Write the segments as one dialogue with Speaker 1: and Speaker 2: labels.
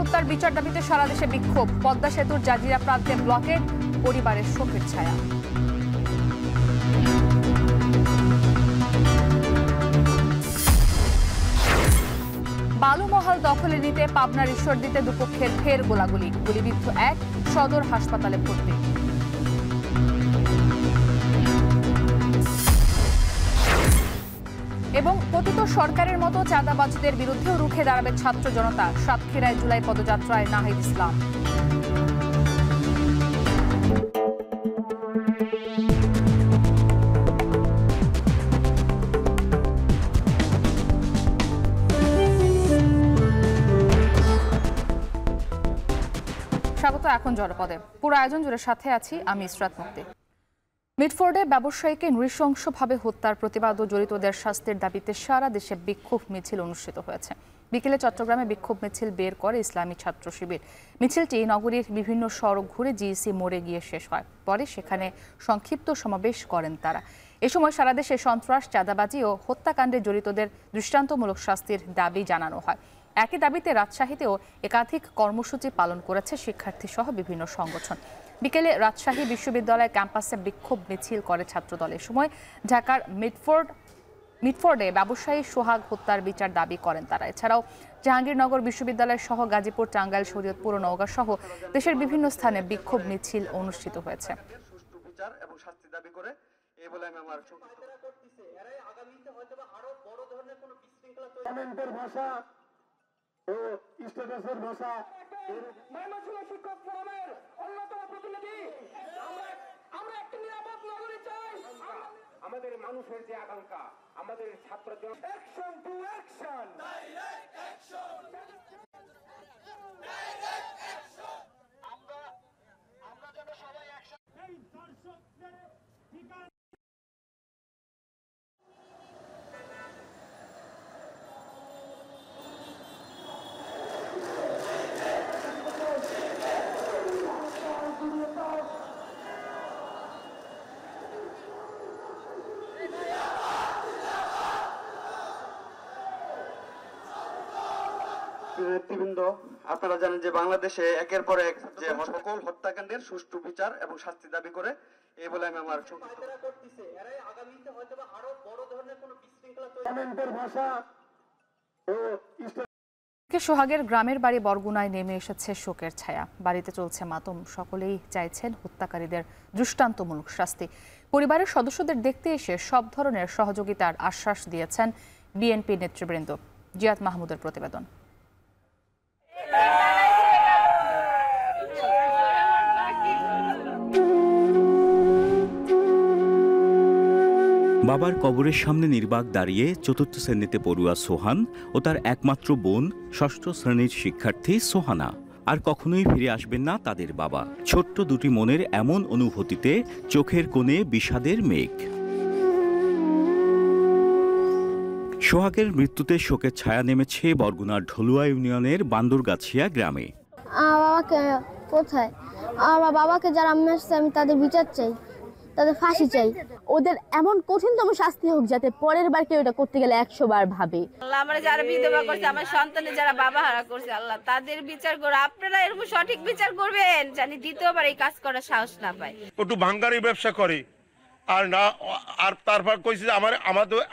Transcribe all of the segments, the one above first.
Speaker 1: হত্যার বিচার দাবিতে সারা দেশে বিক্ষোভ। পদ্মা সেতুর জাজিরা প্রান্তে ব্লকের পরিবারের শোকের ছায়া। বালুমহাল দখলে নিতে পাবনার ঈশ্বরদীতে দুপক্ষের ফের গোলাগুলি। গুলিবিদ্ধ এক, সদর হাসপাতালে ভর্তি। এবং পতিত সরকারের মতো চাঁদাবাজদের বিরুদ্ধেও রুখে দাঁড়াবে ছাত্র জনতা। সাতক্ষীরায় জুলাই পদযাত্রায় নাহিদ ইসলাম। স্বাগত এখন জনপদে। পুরো আয়োজন জুড়ে সাথে আছি আমি ইসরাত মুক্তি। মিটফোর্ডে ব্যবসায়ীকে নৃশংসভাবে হত্যার প্রতিবাদ ও জড়িতদের শাস্তির দাবিতে সারা দেশে বিক্ষোভ মিছিল অনুষ্ঠিত হয়েছে। বিকেলে চট্টগ্রামে বিক্ষোভ মিছিল বের করে ইসলামী ছাত্র শিবির। মিছিলটি নগরীর বিভিন্ন সড়ক ঘুরে জিইসি মোড়ে গিয়ে শেষ হয়। পরে সেখানে সংক্ষিপ্ত সমাবেশ করেন তারা। এ সময় সারা দেশে সন্ত্রাস, চাঁদাবাজি ও হত্যাকাণ্ডে জড়িতদের দৃষ্টান্তমূলক শাস্তির দাবি জানানো হয়। একই দাবিতে রাজশাহীতেও একাধিক কর্মসূচি পালন করেছে শিক্ষার্থী সহ বিভিন্ন সংগঠন। বিকেলে রাজশাহী বিশ্ববিদ্যালয় ক্যাম্পাসে বিক্ষোভ মিছিল করে ছাত্রদল। এ সময় ঢাকার মিটফোর্ডে ব্যবসায়ী সোহাগ হত্যার বিচার দাবি করেন তারা। এছাড়াও জাহাঙ্গীরনগর বিশ্ববিদ্যালয় সহ গাজীপুর, টাঙ্গাইল, শরীয়তপুর ও নওগাঁ সহ দেশের বিভিন্ন স্থানে বিক্ষোভ মিছিল অনুষ্ঠিত হয়েছে।
Speaker 2: শিক্ষক ফোরামের অন্যতম প্রতিনিধি, আমরা একটি নিরাপদ নগরী চাই। আমাদের মানুষের যে আকাঙ্ক্ষা, আমাদের ছাত্রদের action to action, direct action, direct action. আমরা যেন সবাই অ্যাকশন। এই দর্শকদের ঠিকানা
Speaker 3: নেতৃবৃন্দ, আপনারা জানেন যে বাংলাদেশে একের পর এক যে সকল হত্যাকাণ্ডের সুষ্ঠু বিচার এবং শাস্তি দাবি করে এই বলে আমি আমার
Speaker 1: সোহাগের গ্রামের বাড়ি বরগুনায় নেমে এসেছে শোকের ছায়া। বাড়িতে চলছে মাতম। সকলেই চাইছেন হত্যাকারীদের দৃষ্টান্তমূলক শাস্তি। পরিবারের সদস্যদের দেখতে এসে সব ধরনের সহযোগিতার আশ্বাস দিয়েছেন বিএনপি নেতৃবৃন্দ। জিয়াদ মাহমুদের প্রতিবেদন।
Speaker 4: বাবার কবরের সামনে নির্বাক দাঁড়িয়ে চতুর্থ শ্রেণীতে পড়ুয়া সোহান ও তার একমাত্র বোন ষষ্ঠ শ্রেণীর শিক্ষার্থী সোহানা। আর কখনোই ফিরে আসবেন না তাদের বাবা। ছোট্ট দুটি মনের এমন অনুভূতিতে চোখের কোণে বিষাদের মেঘ। সোহাগের মৃত্যুতে শোকের ছায়া নেমেছে বরগুনার ঢলুয়া ইউনিয়নের বান্দরগাছিয়া গ্রামে।
Speaker 5: বাবাকে কোথায়? আমার বাবাকে যারা মেরেছে আমি তাদের বিচার চাই, তাদের ফাঁসি চাই। ওদের এমন কঠিনতম শাস্তি হোক যাতে পরের বার কেউ এটা করতে গেলে 100 বার ভাবে।
Speaker 6: আল্লাহ আমরা যারা বিধবা করছে, আমার সন্তানের যারা বাবা হারা করছে, আল্লাহ তাদের বিচার করে। আপনারা এরকম সঠিক বিচার করবেন, জানি দ্বিতীয়বার এই কাজ করার সাহস না পায়।
Speaker 7: একটু ভাঙ্গারি ব্যবসা করে আর না, আর তারপর কইছে যে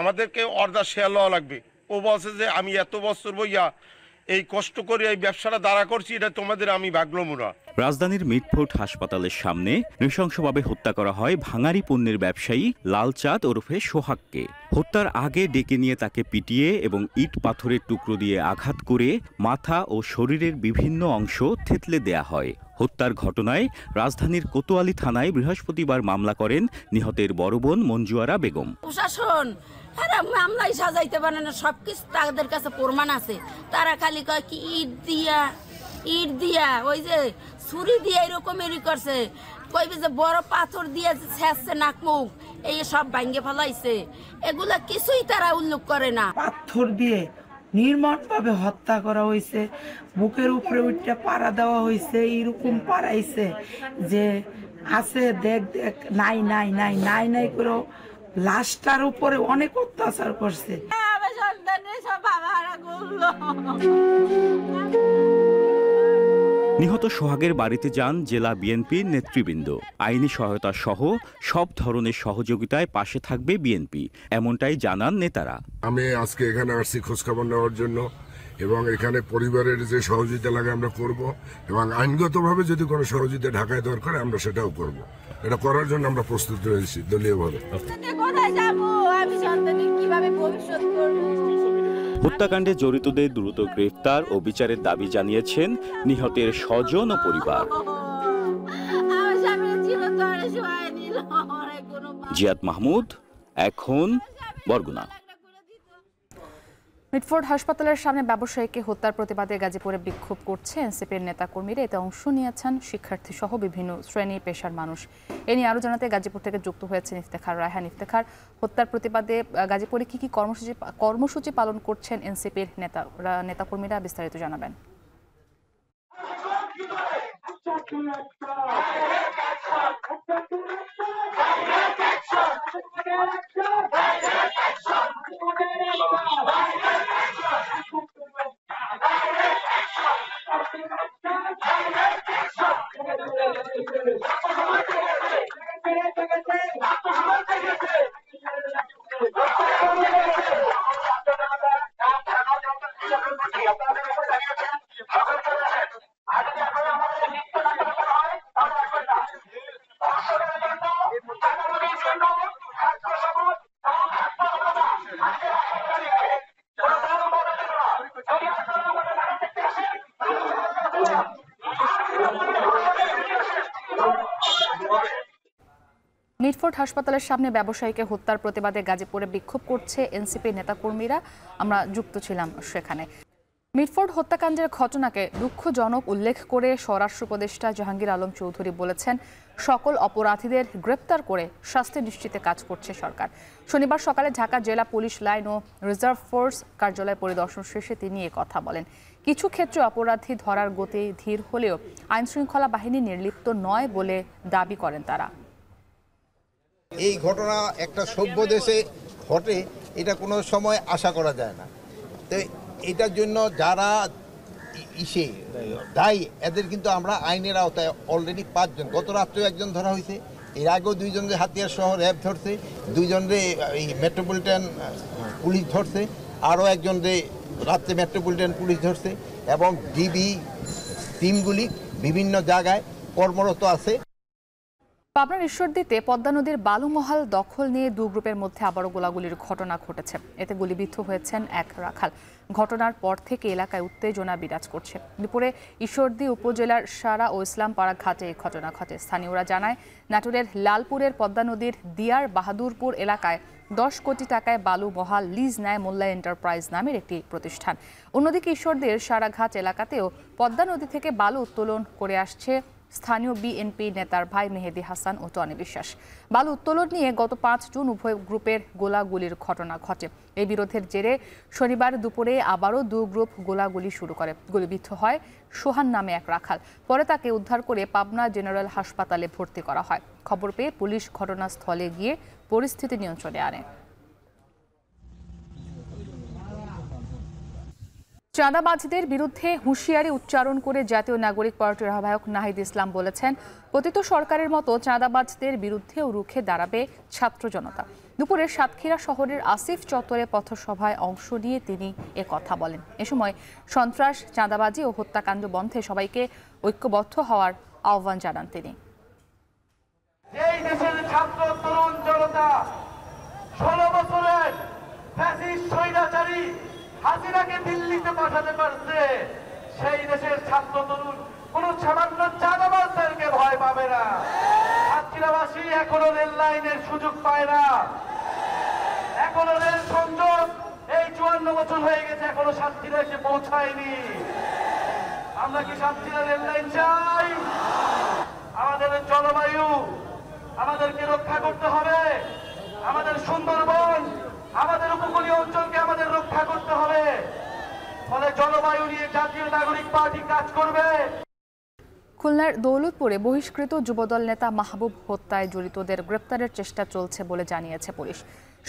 Speaker 7: আমাদেরকে অর্ধা শেয়ার লওয়া লাগবে। ও বলছে যে আমি এত বছর বইয়া এই কষ্ট করে এই ব্যবসাটা দাঁড়া করছি, এটা তোমাদের আমি ভাগলাম না।
Speaker 4: রাজধানীর মিটফোর্ড হাসপাতালের সামনে নৃশংসভাবে হত্যা করা হয় ভাঙারি পণ্যের ব্যবসায়ী লালচাঁদ ওরফে সোহাগকে। হত্যার আগে ডেকে নিয়ে তাকে পিটিয়ে এবং ইট পাথরের টুকরো দিয়ে আঘাত করে মাথা ও শরীরের বিভিন্ন অংশ থেতলে দেয়া হয়। হত্যার ঘটনায় রাজধানীর কোতোয়ালি থানায় বৃহস্পতিবার মামলা করেন নিহতের বড় বোন মঞ্জুয়ারা বেগম।
Speaker 6: প্রশাসন মামলাই সাজাইতে পারে না, সবকিছু তাদের কাছে প্রমাণ আছে। তারা খালি কয় কি ইট দিয়া ওই যে ছুরি দিয়ে এরকম করছে, কইবে যে বড় পাথর দিয়ে ছেঁচছে নাক মুখ, এই সব ভাঙ্গে ফেলাইছে। এগুলা কিছুই তারা উল্লেখ করে না।
Speaker 8: পাথর দিয়ে নির্মমভাবে হত্যা করা হয়েছে, বুকের উপরে উঠে পাড়া দেওয়া হয়েছে, এরকম পাড়াইছে যে আছে দেখ দেখ নাই নাই নাই নাই নাই করে লাশটার উপরে অনেক অত্যাচার করছে।
Speaker 6: আমার সন্তানের সব বাবা হারা করলো।
Speaker 4: নিহত সোহাগের বাড়িতে যান জেলা বিএনপির নেতৃবৃন্দ। আইনি সহায়তা সহ সব ধরনের সহযোগিতায় পাশে থাকবে বিএনপি, এমনটাই জানান নেতারা।
Speaker 9: আমি আজকে এখানে আসছি খোঁজখবর নেওয়ার জন্য, এবং এখানে পরিবারের যে সহযোগিতা লাগে আমরা করব, এবং আইনগতভাবে যদি কোনো সহযোগিতা ঢাকায় দরকার আমরা সেটাও করব। এটা করার জন্য আমরা প্রস্তুত রয়েছি দলীয়ভাবে।
Speaker 4: হত্যাকাণ্ডে জড়িতদের দ্রুত গ্রেফতার ও বিচারের দাবি জানিয়েছেন নিহতের স্বজন ও পরিবার। জিয়াদ মাহমুদ, এখন বরগুনা।
Speaker 1: মিটফোর্ড হাসপাতালের সামনে ব্যবসায়ীকে হত্যার প্রতিবাদে গাজীপুরে বিক্ষোভ করছে এনসিপির নেতাকর্মীরা। এতে অংশ নিয়েছেন শিক্ষার্থী সহ বিভিন্ন শ্রেণী পেশার মানুষ। এ নিয়ে আরও জানাতে গাজীপুর থেকে যুক্ত হয়েছেন ইফতেখার রায়হান। ইফতেখার, হত্যার প্রতিবাদে গাজীপুরে কি কর্মসূচি পালন করছেন এনসিপির নেতাকর্মীরা, বিস্তারিত জানাবেন। মিটফোর্ড হাসপাতালের সামনে ব্যবসায়ীকে হত্যার প্রতিবাদে গাজীপুরে বিক্ষোভ করছে এনসিপি নেতাকর্মীরা। আমরা যুক্ত ছিলাম সেখানে। মিটফোর্ড হত্যাকাণ্ডের ঘটনাকে দুঃখজনক উল্লেখ করে স্বরাষ্ট্র উপদেষ্টা জাহাঙ্গীর আলম চৌধুরী বলেছেন, সকল অপরাধীদের গ্রেপ্তার করে শাস্তি নিশ্চিতে কাজ করছে সরকার। শনিবার সকালে ঢাকা জেলা পুলিশ লাইন ও রিজার্ভ ফোর্স কার্যালয় পরিদর্শন শেষে তিনি এ কথা বলেন। কিছু ক্ষেত্রে অপরাধী ধরার গতি ধীর হলেও আইনশৃঙ্খলা বাহিনী নির্লিপ্ত নয় বলে দাবি করেন তারা।
Speaker 10: এই ঘটনা একটা সভ্য দেশে ঘটে, এটা কোনো সময় আশা করা যায় না। তো এটার জন্য যারা দায়ী এদের কিন্তু আমরা আইনের আওতায় অলরেডি 5 জন, গত রাত্রেও একজন ধরা হয়েছে, এর আগেও 2 জনরে হাতিয়ার সহ র্যাব ধরছে, 2 জনরে এই মেট্রোপলিটন পুলিশ ধরছে, আরও একজনরে রাত্রে মেট্রোপলিটন পুলিশ ধরছে, এবং ডিবি টিমগুলি বিভিন্ন জায়গায় কর্মরত আছে।
Speaker 1: পাবনার ঈশ্বরদীতে পদ্মা নদীর বালুমহাল দখল নিয়ে 2 গ্রুপের মধ্যে আবারও গোলাগুলির ঘটনা ঘটেছে। এতে গুলিবিদ্ধ হয়েছেন এক রাখাল। ঘটনার পর থেকে এলাকায় উত্তেজনা বিরাজ করছে। দুপুরে ঈশ্বরদী উপজেলার সারা ও ইসলামপাড়া ঘাটে এই ঘটনা ঘটে। স্থানীয়রা জানায়, নাটোরের লালপুরের পদ্মা নদীর দিয়ার বাহাদুরপুর এলাকায় 10 কোটি টাকায় বালু বহাল লিজ নেয় মোল্লা এন্টারপ্রাইজ নামের একটি প্রতিষ্ঠান। অন্যদিকে ঈশ্বরদীর সারাঘাট এলাকাতেও পদ্মা নদী থেকে বালু উত্তোলন করে আসছে স্থানীয় বিএনপি নেতার ভাই মেহেদি হাসান ও টনি বিশ্বাস। বালু উত্তোলন নিয়ে গত 5 জুন উভয় গ্রুপের গোলাগুলির ঘটনা ঘটে। এই বিরোধের জেরে শনিবার দুপুরে আবারও 2 গ্রুপ গোলাগুলি শুরু করে। গুলিবিদ্ধ হয় সোহান নামে এক রাখাল। পরে তাকে উদ্ধার করে পাবনা জেনারেল হাসপাতালে ভর্তি করা হয়। খবর পেয়ে পুলিশ ঘটনাস্থলে গিয়ে পরিস্থিতি নিয়ন্ত্রণে আনে। চাঁদাবাজদের বিরুদ্ধে হুঁশিয়ারি উচ্চারণ করে জাতীয় নাগরিক পার্টির আহ্বায়ক নাহিদ ইসলাম বলেছেন, পতিত সরকারের মতো চাঁদাবাজদের বিরুদ্ধেও রুখে দাঁড়াবে ছাত্র জনতা। দুপুরে সাতক্ষীরা শহরের আসিফ চত্বরে পথসভায় অংশ নিয়ে তিনি কথা বলেন। এ সময় সন্ত্রাস, চাঁদাবাজি ও হত্যাকাণ্ড বন্ধে সবাইকে ঐক্যবদ্ধ হওয়ার আহ্বান জানান তিনি।
Speaker 2: এই দেশের ছাত্র তরুণ জনতা 16 বছরের ফ্যাসিস্ট স্বৈরাচারী হাসিনাকে দিল্লিতে পাঠাতে পারছে, সেই দেশের ছাত্র তরুণ কোন সামান্য চাঁদাবাজদেরকে ভয় পাবে না। সাতক্ষীরাবাসী এখনো রেল লাইনের সুযোগ পায় না, এখনো রেল সংযোগ এই 54 বছর হয়ে গেছে, এখনো সাতক্ষীরা এসে পৌঁছায়নি। আমরা কি সাতক্ষীরা রেল লাইন চাই? আমাদের জলবায়ু আমাদেরকে রক্ষা করতে হবে, আমাদের সুন্দরবন, আমাদের উপকূলীয় অঞ্চলকে আমাদের রক্ষা করতে হবে। ফলে জলবায়ু নিয়ে জাতীয় নাগরিক পার্টি কাজ করবে।
Speaker 1: খুলনার দৌলতপুরে বহিষ্কৃত যুবদল নেতা মাহবুব হত্যায় জড়িতদের গ্রেপ্তারের চেষ্টা চলছে বলে জানিয়েছে পুলিশ।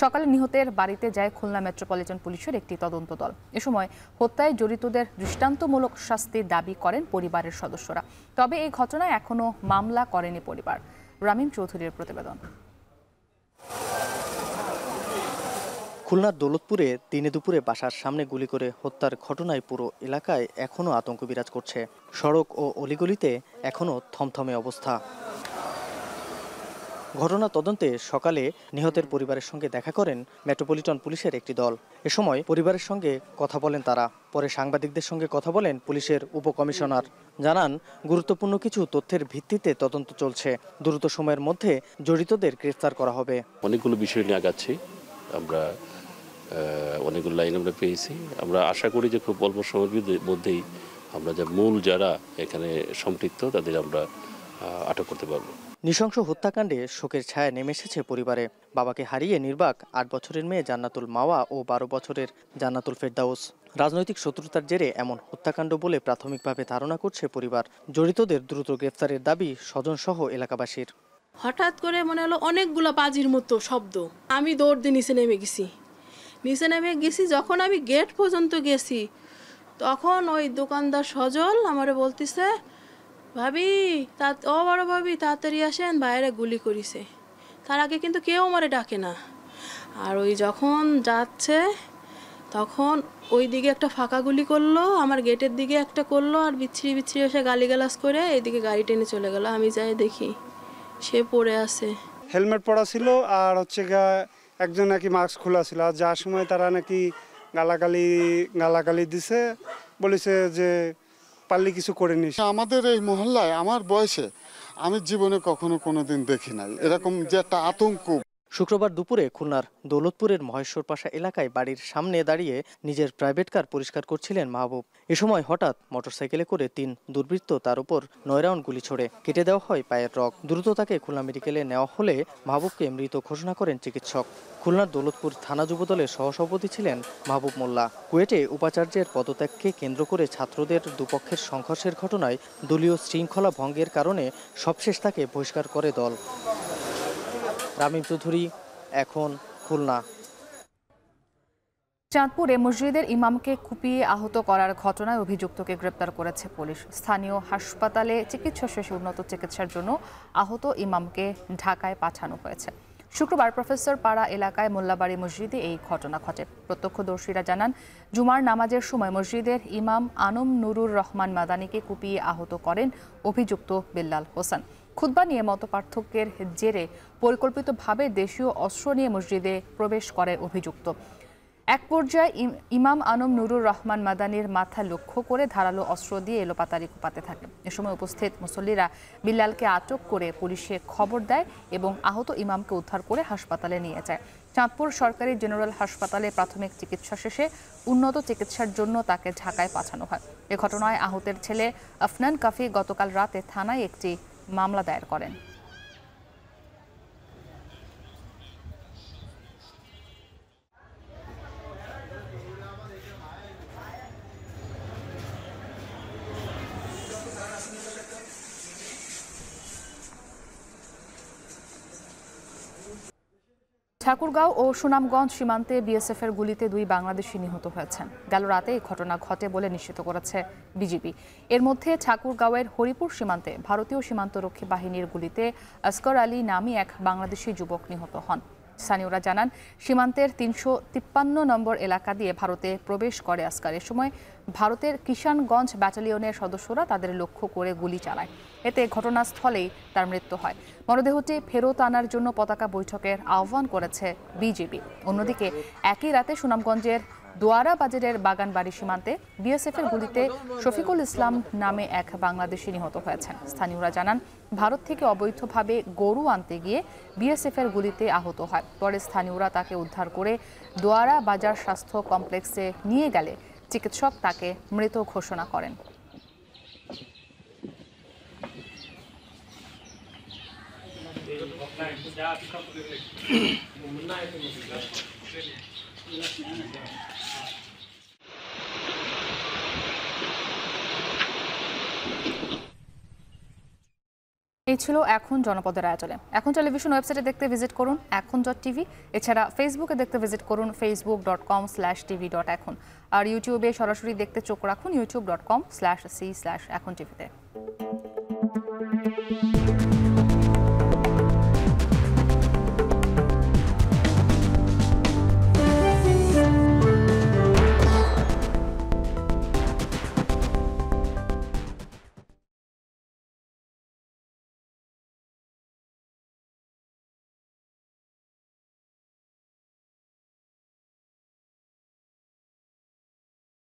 Speaker 1: সকালে নিহতের বাড়িতে যায় খুলনা মেট্রোপলিটন পুলিশের একটি তদন্ত দল। এ সময় হত্যায় জড়িতদের দৃষ্টান্তমূলক শাস্তির দাবি করেন পরিবারের সদস্যরা। তবে এই ঘটনায় এখনো মামলা করেনি পরিবার। রামিম চৌধুরীর প্রতিবেদন।
Speaker 11: খুলনার দৌলতপুরে দিনে দুপুরে বাসার সামনে গুলি করে হত্যার ঘটনায় পুরো এলাকায় এখনও আতঙ্ক বিরাজ করছে। সড়ক ও অলিগলিতে এখনও থমথমে অবস্থা। ঘটনা তদন্তে সকালে নিহতের পরিবারের সঙ্গে দেখা করেন মেট্রোপলিটন পুলিশের একটি দল। এ সময় পরিবারের সঙ্গে কথা বলেন তারা। পরে সাংবাদিকদের সঙ্গে কথা বলেন পুলিশের উপকমিশনার। জানান, গুরুত্বপূর্ণ কিছু তথ্যের ভিত্তিতে তদন্ত চলছে। দ্রুত সময়ের মধ্যে জড়িতদের গ্রেফতার করা হবে।
Speaker 12: অনেকগুলো বিষয় নিয়ে আগাচ্ছি আমরা, অনেকগুলো লাইন আমরা পেয়েছি। আমরা আশা করি যে খুব অল্প সময়ের মধ্যেই আমরা মূল যারা এখানে সম্পৃক্ত তাদের আমরা আটক করতে পারবো।
Speaker 11: নৃশংস হত্যাকাণ্ডে শোকের ছায়া নেমে এসেছে পরিবারে। বাবাকে হারিয়ে নির্বাক 8 বছরের মেয়ে জান্নাতুল মাওয়া ও 12 বছরের জান্নাতুল ফেরদাউস। রাজনৈতিক শত্রুতার জেরে এমন হত্যাকাণ্ড বলে প্রাথমিকভাবে ধারণা করছে পরিবার। জড়িতদের দ্রুত গ্রেফতারের দাবি স্বজনসহ এলাকাবাসীর।
Speaker 13: হঠাৎ করে মনে হলো অনেকগুলো বাজির মতো শব্দ। আমি দৌড় দিয়ে নিচে নেমে গেছি। যখন আমি গেট পর্যন্ত গেছি তখন ওই দোকানদার সজল আমারে বলতেছে, ভাবি বড় ভাবি তাড়াতাড়ি আসেন, বাইরে গুলি করিছে। তার আগে কিন্তু কেউ আমারে ডাকে না। আর ওই যখন যাচ্ছে তখন ওই দিকে একটা ফাঁকা গুলি করলো, আমার গেটের দিকে একটা করলো, আর বিচ্ছিরি এসে গালিগালাজ করে এইদিকে গাড়ি টেনে চলে গেল। আমি যাই দেখি সে পড়ে আছে।
Speaker 14: হেলমেট পরা ছিল আর একজন নাকি মাস্ক খোলা ছিল। আর যার সময় তারা নাকি গালাগালি দিছে, বলেছে যে পারলে কিছু করে নিস।
Speaker 15: আমাদের এই মহল্লায় আমার বয়সে আমি জীবনে কখনো কোনোদিন দেখি নাই এরকম যে একটা আতঙ্ক।
Speaker 11: শুক্রবার দুপুরে খুলনার দৌলতপুরের মহেশ্বর পাশা এলাকায় বাড়ির সামনে দাঁড়িয়ে নিজের প্রাইভেট কার পরিষ্কার করছিলেন মাহবুব। এ সময় হঠাৎ মোটরসাইকেলে করে 3 দুর্বৃত্ত তার উপর 9 রাউন্ড গুলি ছোড়ে কেটে দেওয়া হয় পায়ের রগ। দ্রুত তাকে খুলনা মেডিকেলে নেওয়া হলে মাহবুবকে মৃত ঘোষণা করেন চিকিৎসক। খুলনার দৌলতপুর থানা যুবদলের সহসভাপতি ছিলেন মাহবুব মোল্লা। কুয়েটে উপাচার্যের পদত্যাগকে কেন্দ্র করে ছাত্রদের দুপক্ষের সংঘর্ষের ঘটনায় দলীয় শৃঙ্খলা ভঙ্গের কারণে সবশেষ তাকে বহিষ্কার করে দল। রামিম চৌধুরী, এখন খুলনা।
Speaker 1: চাঁদপুরে মসজিদের ইমামকে কুপিয়ে আহত করার ঘটনায় অভিযুক্তকে গ্রেপ্তার করেছে পুলিশ। স্থানীয় হাসপাতালে চিকিৎসা শেষে উন্নত চিকিৎসার জন্য আহত ইমামকে ঢাকায় পাঠানো হয়েছে। শুক্রবার প্রফেসর পাড়া এলাকায় মোল্লাবাড়ি মসজিদে এই ঘটনা ঘটে। প্রত্যক্ষদর্শীরা জানান, জুমার নামাজের সময় মসজিদের ইমাম আনম নুরুর রহমান মাদানীকে কুপিয়ে আহত করেন অভিযুক্ত বিল্লাল হোসেন। খুতবা নিয়ে মতপার্থক্যের জেরে পরিকল্পিতভাবে দেশীয় অস্ত্র নিয়ে মসজিদে প্রবেশ করে অভিযুক্ত। এক পর্যায়ে ইমাম আনম নুরুর রহমান মাদানীর মাথা লক্ষ্য করে ধারালো অস্ত্র দিয়ে এলোপাতাড়ি কোপাতে থাকে। এ সময় উপস্থিত মুসল্লিরা বিল্লালকে আটক করে পুলিশে খবর দেয় এবং আহত ইমামকে উদ্ধার করে হাসপাতালে নিয়ে যায়। চাঁদপুর সরকারি জেনারেল হাসপাতালে প্রাথমিক চিকিৎসা শেষে উন্নত চিকিৎসার জন্য তাকে ঢাকায় পাঠানো হয়। এ ঘটনায় আহতের ছেলে আফনান কাফি গতকাল রাতে থানায় একটি মামলা দায়ের করেন। ঠাকুরগাঁও ও সুনামগঞ্জ সীমান্তে বিএসএফের গুলিতে 2 বাংলাদেশি নিহত হয়েছেন। গেল রাতে এই ঘটনা ঘটে বলে নিশ্চিত করেছে বিজিবি। এর মধ্যে ঠাকুরগাঁওয়ের হরিপুর সীমান্তে ভারতীয় সীমান্তরক্ষী বাহিনীর গুলিতে আসগর আলী নামী এক বাংলাদেশি যুবক নিহত হন। স্থানীয়রা জানান, সীমান্তের 353 নম্বর এলাকা দিয়ে ভারতে প্রবেশ করে আসগর। এ সময় ভারতের কিষানগঞ্জ ব্যাটালিয়নের সদস্যরা তাদের লক্ষ্য করে গুলি চালায়। এতে ঘটনাস্থলেই তার মৃত্যু হয়। মরদেহটি ফেরত আনার জন্য পতাকা বৈঠকের আহ্বান করেছে বিজিবি। অন্যদিকে একই রাতে সুনামগঞ্জের দোয়ারা বাজারের বাগানবাড়ি সীমান্তে বিএসএফের গুলিতে শফিকুল ইসলাম নামে এক বাংলাদেশি নিহত হয়েছেন। স্থানীয়রা জানান, ভারত থেকে অবৈধভাবে গরু আনতে গিয়ে বিএসএফের গুলিতে আহত হয়। পরে স্থানীয়রা তাকে উদ্ধার করে দোয়ারা বাজার স্বাস্থ্য কমপ্লেক্সে নিয়ে গেলে চিকিৎসক তাকে মৃত ঘোষণা করেন। এই ছিল এখন জনপদের আয়োজনে। এখন টেলিভিশন ওয়েবসাইটে দেখতে ভিজিট করুন এখন.tv। এছাড়া ফেসবুকে দেখতে ভিজিট করুন facebook.com/tv.এখন। আর ইউটিউবে সরাসরি দেখতে চোখ রাখুন youtube.com/c/echontv-তে।